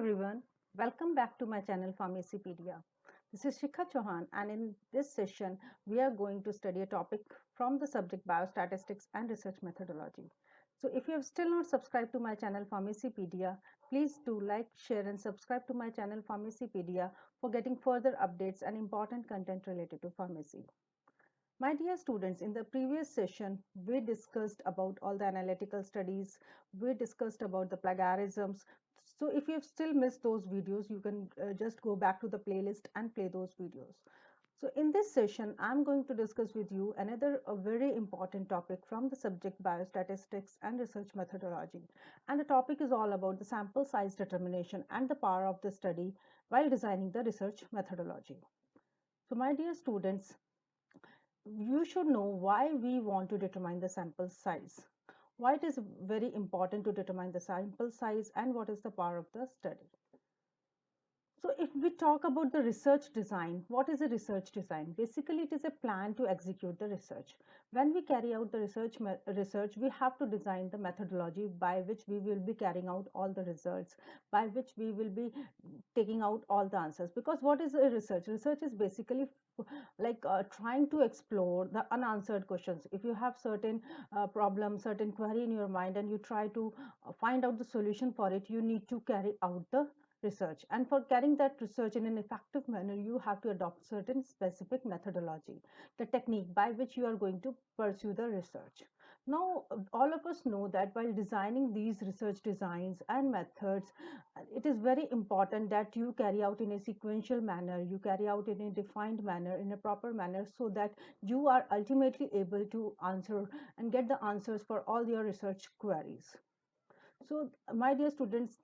everyone, welcome back to my channel Pharmacypedia. This is Shikha Chauhan, and in this session, we are going to study a topic from the subject biostatistics and research methodology. So, if you have still not subscribed to my channel Pharmacypedia, please do like, share, and subscribe to my channel Pharmacypedia for getting further updates and important content related to pharmacy. My dear students, in the previous session, we discussed about all the analytical studies, we discussed about the plagiarisms. So if you've still missed those videos, you can just go back to the playlist and play those videos. So in this session, I'm going to discuss with you another very important topic from the subject biostatistics and research methodology. And the topic is all about the sample size determination and the power of the study while designing the research methodology. So my dear students, you should know why we want to determine the sample size. Why it is very important to determine the sample size and what is the power of the study. So if we talk about the research design, what is a research design? Basically, it is a plan to execute the research. When we carry out the research, we have to design the methodology by which we will be carrying out all the results, by which we will be taking out all the answers. Because what is a research? Research is basically like trying to explore the unanswered questions. If you have certain problem, certain query in your mind, and you try to find out the solution for it, you need to carry out the research, and for carrying that research in an effective manner, you have to adopt certain specific methodology, the technique by which you are going to pursue the research. Now all of us know that while designing these research designs and methods, it is very important that you carry out in a sequential manner, you carry out in a defined manner, in a proper manner, so that you are ultimately able to answer and get the answers for all your research queries. So, my dear students,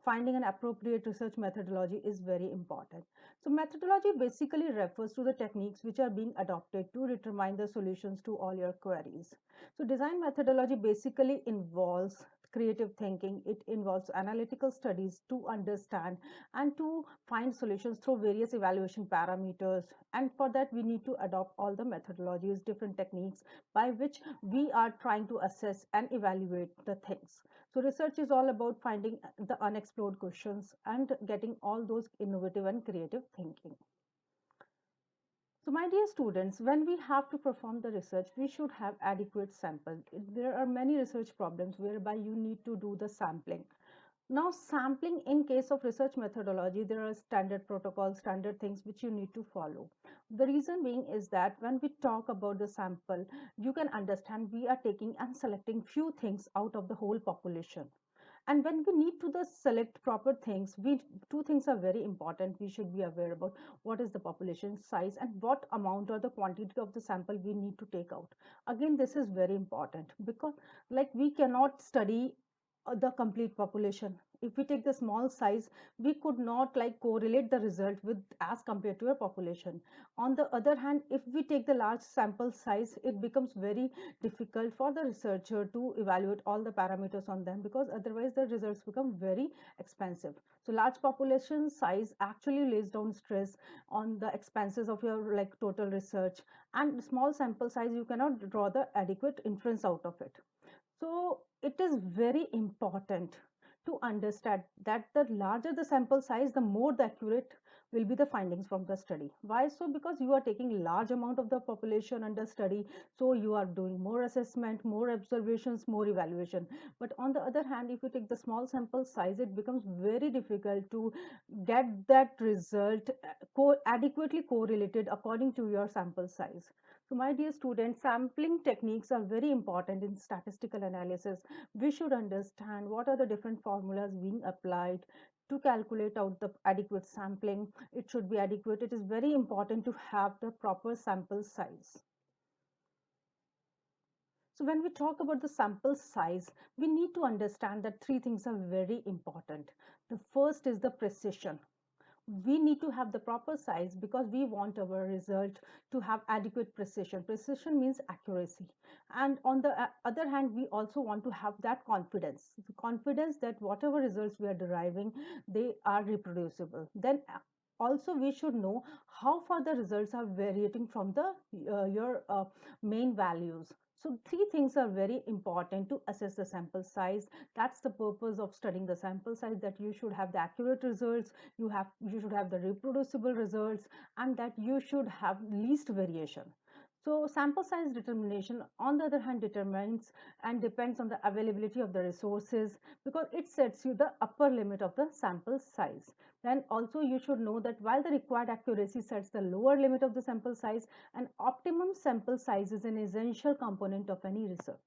finding an appropriate research methodology is very important. So, methodology basically refers to the techniques which are being adopted to determine the solutions to all your queries. So, design methodology basically involves creative thinking. It involves analytical studies to understand and to find solutions through various evaluation parameters. And for that, we need to adopt all the methodologies, different techniques by which we are trying to assess and evaluate the things. So research is all about finding the unexplored questions and getting all those innovative and creative thinking. So my dear students, when we have to perform the research, we should have adequate sample. There are many research problems whereby you need to do the sampling. Now, sampling in case of research methodology, there are standard protocols, standard things which you need to follow. The reason being is that when we talk about the sample, you can understand we are taking and selecting few things out of the whole population. And when we need to the select proper things, we two things are very important. We should be aware about what is the population size and what amount or the quantity of the sample we need to take out. Again, this is very important because like we cannot study the complete population. If we take the small size, we could not like correlate the result with as compared to a population. On the other hand, if we take the large sample size, it becomes very difficult for the researcher to evaluate all the parameters on them, because otherwise the results become very expensive. So large population size actually lays down stress on the expenses of your like total research, and small sample size you cannot draw the adequate inference out of it. So it is very important to understand that the larger the sample size, the more the accurate will be the findings from the study. Why so? Because you are taking large amount of the population under study, so you are doing more assessment, more observations, more evaluation. But on the other hand, if you take the small sample size, it becomes very difficult to get that result adequately correlated according to your sample size. So my dear students, sampling techniques are very important in statistical analysis. We should understand what are the different formulas being applied to calculate out the adequate sampling. It should be adequate. It is very important to have the proper sample size. So when we talk about the sample size, we need to understand that three things are very important. The first is the precision. We need to have the proper size because we want our result to have adequate precision. Precision means accuracy. And on the other hand, we also want to have that confidence, the confidence that whatever results we are deriving, they are reproducible. Then also we should know how far the results are varying from the your main values. So three things are very important to assess the sample size. That's the purpose of studying the sample size, that you should have the accurate results, you should have the reproducible results, and that you should have least variation. So sample size determination, on the other hand, determines and depends on the availability of the resources, because it sets you the upper limit of the sample size. Then also you should know that while the required accuracy sets the lower limit of the sample size, an optimum sample size is an essential component of any research.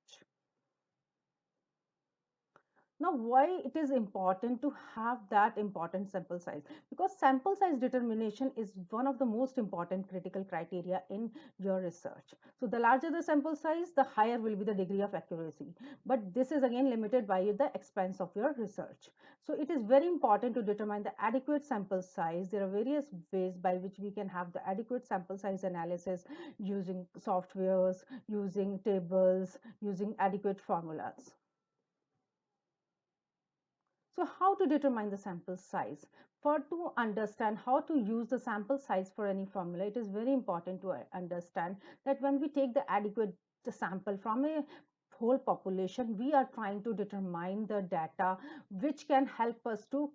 Now, why it is important to have that important sample size? Because sample size determination is one of the most important critical criteria in your research. So the larger the sample size, the higher will be the degree of accuracy. But this is again limited by the expense of your research. So it is very important to determine the adequate sample size. There are various ways by which we can have the adequate sample size analysis, using softwares, using tables, using adequate formulas. So how to determine the sample size? For to understand how to use the sample size for any formula, it is very important to understand that when we take the adequate sample from a whole population, we are trying to determine the data which can help us to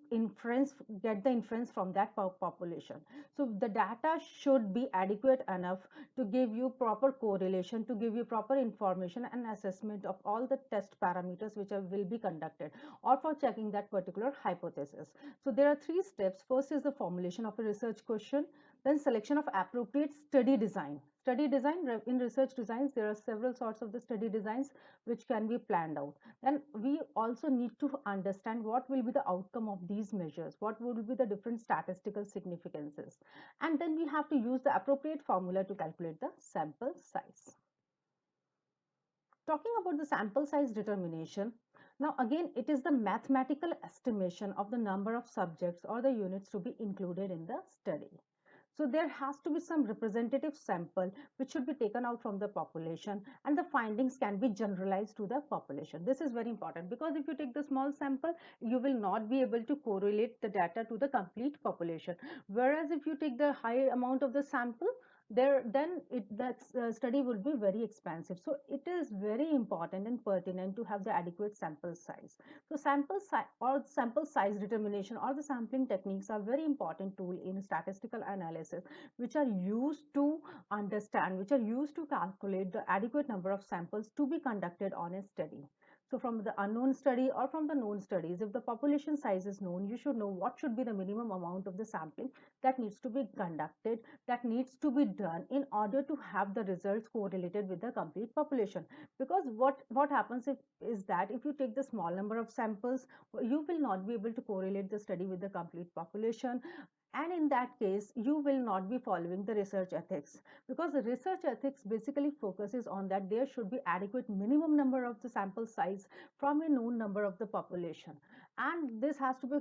get the inference from that population. So the data should be adequate enough to give you proper correlation, to give you proper information and assessment of all the test parameters which will be conducted, or for checking that particular hypothesis. So there are three steps. First is the formulation of a research question, then selection of appropriate study design. Study design, in research designs, there are several sorts of the study designs which can be planned out. Then we also need to understand what will be the outcome of these measures, what will be the different statistical significances. And then we have to use the appropriate formula to calculate the sample size. Talking about the sample size determination, now again, it is the mathematical estimation of the number of subjects or the units to be included in the study. So there has to be some representative sample which should be taken out from the population, and the findings can be generalized to the population. This is very important, because if you take the small sample, you will not be able to correlate the data to the complete population. Whereas if you take the high amount of the sample, then that study will be very expensive. So it is very important and pertinent to have the adequate sample size. So sample size or sample size determination or the sampling techniques are very important tool in statistical analysis, which are used to which are used to calculate the adequate number of samples to be conducted on a study. So from the unknown study or from the known studies, if the population size is known, you should know what should be the minimum amount of the sampling that needs to be conducted, that needs to be done in order to have the results correlated with the complete population. Because what happens is that if you take the small number of samples, you will not be able to correlate the study with the complete population, and in that case you will not be following the research ethics, because the research ethics basically focuses on that there should be adequate minimum number of the sample size from a known number of the population, and this has to be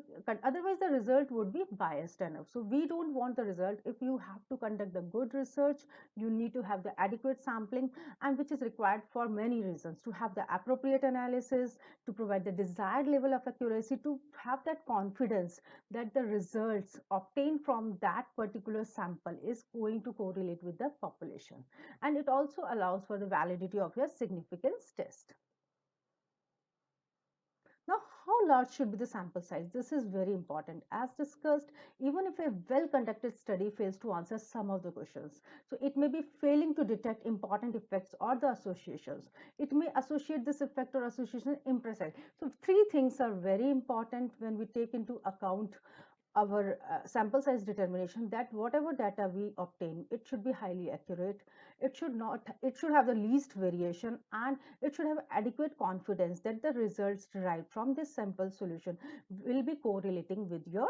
otherwise the result would be biased enough. So we don't want the result. If you have to conduct the good research, you need to have the adequate sampling, and which is required for many reasons: to have the appropriate analysis, to provide the desired level of accuracy, to have that confidence that the results obtained from that particular sample is going to correlate with the population. And it also allows for the validity of your significance test. Now, how large should be the sample size? This is very important. As discussed, even if a well-conducted study fails to answer some of the questions, so it may be failing to detect important effects or the associations. It may associate this effect or association imprecise. So three things are very important when we take into account our sample size determination, that whatever data we obtain, it should be highly accurate, it should have the least variation, and it should have adequate confidence that the results derived from this sample solution will be correlating with your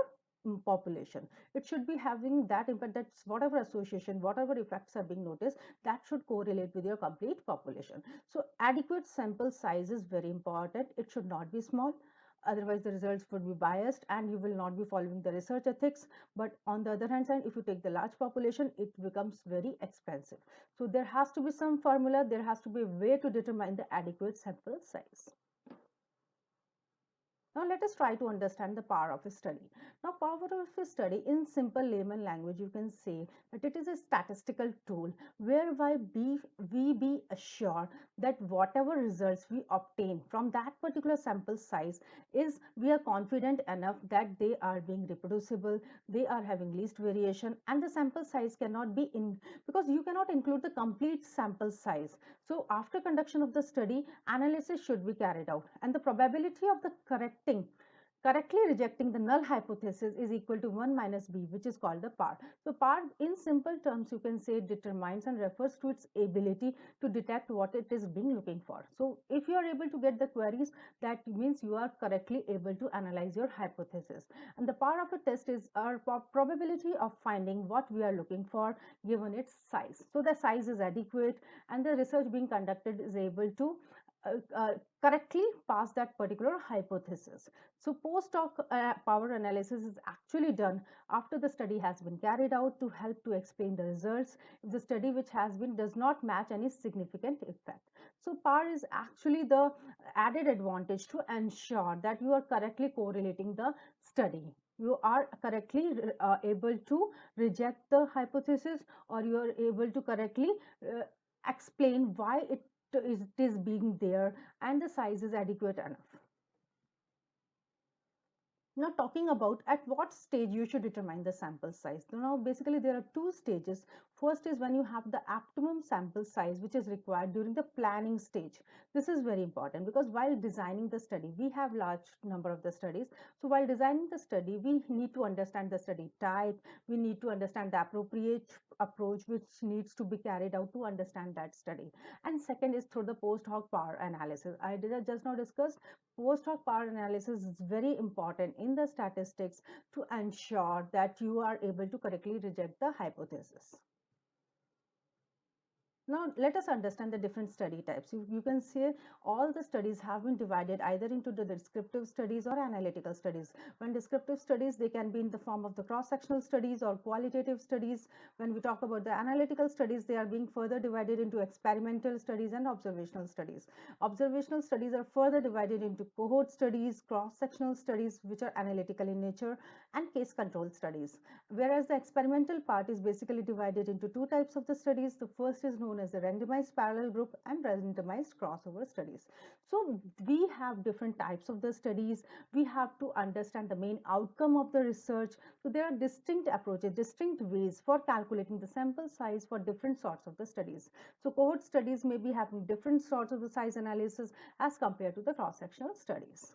population. It should be having that impact, that whatever association, whatever effects are being noticed, that should correlate with your complete population. So adequate sample size is very important. It should not be small, otherwise the results would be biased and you will not be following the research ethics. But on the other hand side, if you take the large population, it becomes very expensive. So there has to be some formula, there has to be a way to determine the adequate sample size. Now let us try to understand the power of a study. Now power of a study in simple layman language, you can say that it is a statistical tool whereby we be assured that whatever results we obtain from that particular sample size is we are confident enough that they are being reproducible, they are having least variation, and the sample size cannot be in, because you cannot include the complete sample size. So after conduction of the study, analysis should be carried out, and the probability of the correctly rejecting the null hypothesis is equal to 1 minus b, which is called the PAR. So PAR in simple terms you can say determines and refers to its ability to detect what it is being looking for. So if you are able to get the queries, that means you are correctly able to analyze your hypothesis. And the PAR of a test is our probability of finding what we are looking for given its size. So the size is adequate and the research being conducted is able to correctly pass that particular hypothesis. So post hoc power analysis is actually done after the study has been carried out to help to explain the results if the study which has been does not match any significant effect. So PAR is actually the added advantage to ensure that you are correctly correlating the study. You are correctly able to reject the hypothesis, or you are able to correctly explain why it is being there and the size is adequate enough. Now talking about at what stage you should determine the sample size. So now basically there are two stages. First is when you have the optimum sample size which is required during the planning stage. This is very important because while designing the study, we have large number of the studies. So while designing the study, we need to understand the study type, we need to understand the appropriate approach which needs to be carried out to understand that study. And second is through the post hoc power analysis. I did just now discuss post hoc power analysis is very important in the statistics to ensure that you are able to correctly reject the hypothesis. Now, let us understand the different study types. You can say all the studies have been divided either into the descriptive studies or analytical studies. When descriptive studies, they can be in the form of the cross-sectional studies or qualitative studies. When we talk about the analytical studies, they are being further divided into experimental studies and observational studies. Observational studies are further divided into cohort studies, cross-sectional studies, which are analytical in nature, and case control studies. Whereas the experimental part is basically divided into two types of the studies. The first is known as the randomized parallel group and randomized crossover studies. So we have different types of the studies. We have to understand the main outcome of the research. So there are distinct approaches, distinct ways for calculating the sample size for different sorts of the studies. So cohort studies may be having different sorts of the size analysis as compared to the cross-sectional studies.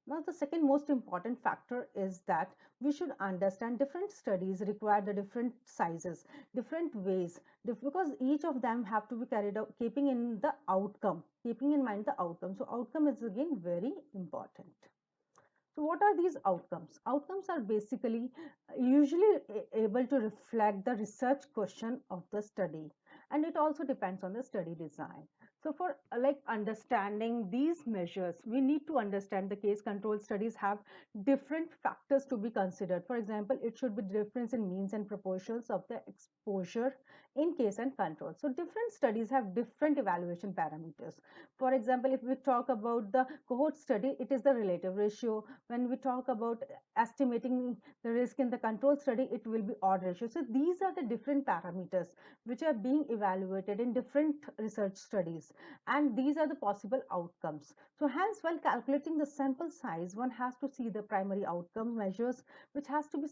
Now, the second most important factor is that we should understand different studies require the different sizes, different ways, because each of them have to be carried out keeping in the outcome, keeping in mind the outcome. So, outcome is again very important. So what are these outcomes? Outcomes are basically usually able to reflect the research question of the study, and it also depends on the study design. So for like understanding these measures, we need to understand the case control studies have different factors to be considered. For example, it should be difference in means and proportions of the exposure in case and control. So different studies have different evaluation parameters. For example, if we talk about the cohort study, it is the relative ratio. When we talk about estimating the risk in the control study, it will be odd ratio. So these are the different parameters which are being evaluated in different research studies, and these are the possible outcomes. So hence, while calculating the sample size, one has to see the primary outcome measures which has to be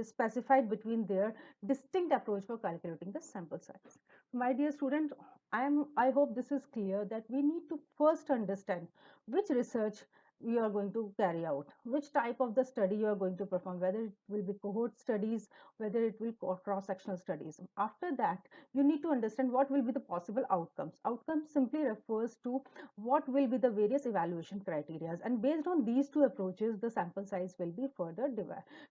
specified between their distinct approach for calculating the sample size. My dear student, I hope this is clear that we need to first understand which research you are going to carry out, which type of the study you are going to perform, whether it will be cohort studies, whether it will cross-sectional studies. After that, you need to understand what will be the possible outcomes. Outcomes simply refers to what will be the various evaluation criteria, and based on these two approaches, the sample size will be further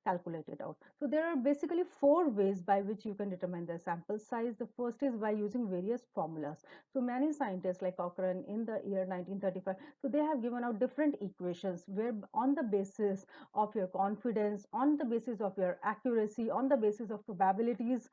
calculated out. So there are basically four ways by which you can determine the sample size. The first is by using various formulas. So many scientists like Cochrane in the year 1935, so they have given out different equations where on the basis of your confidence, on the basis of your accuracy, on the basis of probabilities,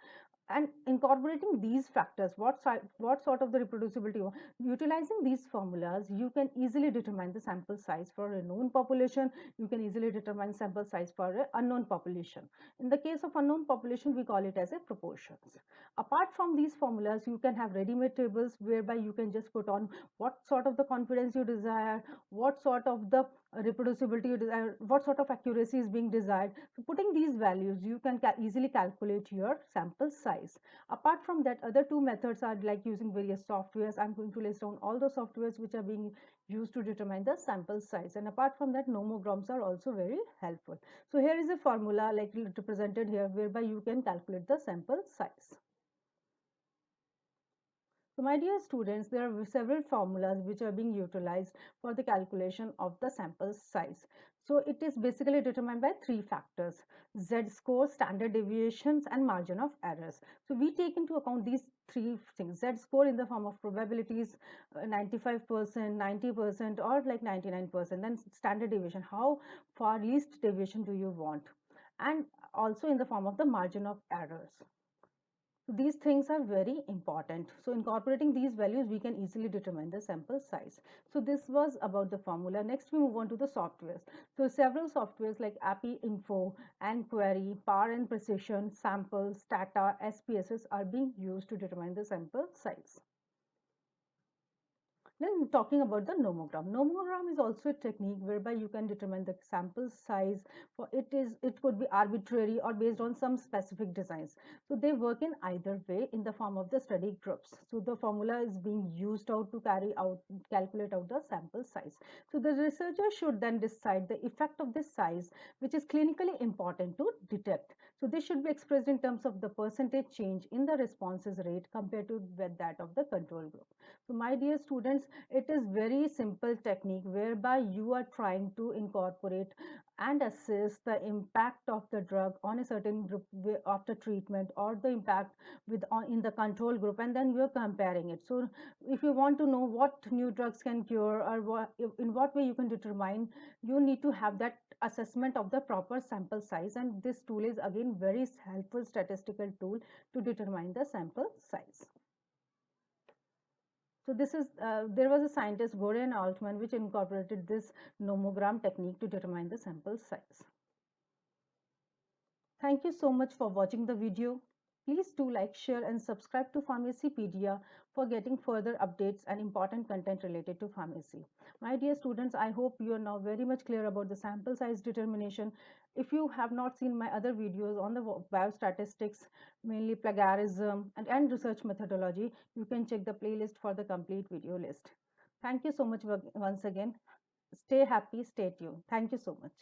And incorporating these factors, what sort of the reproducibility utilizing these formulas, you can easily determine the sample size for a known population. You can easily determine sample size for an unknown population. In the case of unknown population, we call it as a proportions. Apart from these formulas, you can have ready-made tables whereby you can just put on what sort of the confidence you desire, what sort of the reproducibility you desire, what sort of accuracy is being desired. So putting these values, you can easily calculate your sample size. Apart from that, other two methods are like using various softwares. I'm going to list down all the softwares which are being used to determine the sample size. And apart from that, nomograms are also very helpful. So here is a formula like represented here whereby you can calculate the sample size. So my dear students, there are several formulas which are being utilized for the calculation of the sample size. So it is basically determined by three factors: z-score, standard deviations, and margin of errors. So we take into account these three things: z-score in the form of probabilities, 95%, 90%, or like 99%. Then standard deviation, how far least deviation do you want? And also in the form of the margin of errors. These things are very important. So incorporating these values, we can easily determine the sample size. So this was about the formula. Next, we move on to the softwares. So several softwares like API Info and Query, Power and Precision, Samples, Stata, SPSS are being used to determine the sample size. Then talking about the nomogram. Nomogram is also a technique whereby you can determine the sample size. For it could be arbitrary or based on some specific designs. So they work in either way in the form of the study groups. So the formula is being used out to calculate out the sample size. So the researcher should then decide the effect of this size, which is clinically important to detect. So this should be expressed in terms of the percentage change in the responses rate compared to with that of the control group. So my dear students, it is very simple technique whereby you are trying to incorporate and assess the impact of the drug on a certain group after treatment, or the impact in the control group, and then you are comparing it. So if you want to know what new drugs can cure, or in what way you can determine, you need to have that assessment of the proper sample size, and this tool is again very helpful statistical tool to determine the sample size. So this is there was a scientist, Gordon Altman, which incorporated this nomogram technique to determine the sample size. Thank you so much for watching the video. Please do like, share, and subscribe to Pharmacypedia for getting further updates and important content related to pharmacy. My dear students, I hope you are now very much clear about the sample size determination. If you have not seen my other videos on the biostatistics, mainly plagiarism and research methodology, you can check the playlist for the complete video list. Thank you so much once again. Stay happy, stay tuned. Thank you so much.